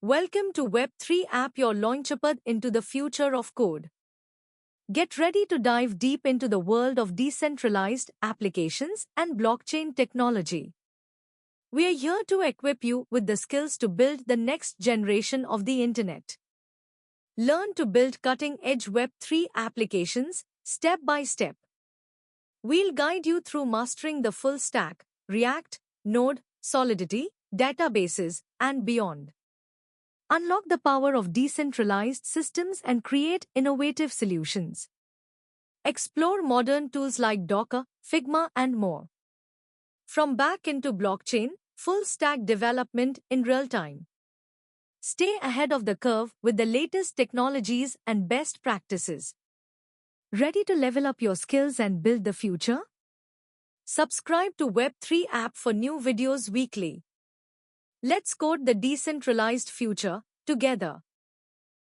Welcome to Web3 app, your launchpad into the future of code. Get ready to dive deep into the world of decentralized applications and blockchain technology. We are here to equip you with the skills to build the next generation of the internet. Learn to build cutting-edge Web3 applications step by step. We'll guide you through mastering the full stack, React, Node, Solidity, databases, and beyond. Unlock the power of decentralized systems and create innovative solutions. Explore modern tools like Docker, Figma, and more. From backend to blockchain, full stack development in real time. Stay ahead of the curve with the latest technologies and best practices. Ready to level up your skills and build the future? Subscribe to Web3 app for new videos weekly. Let's code the decentralized future together.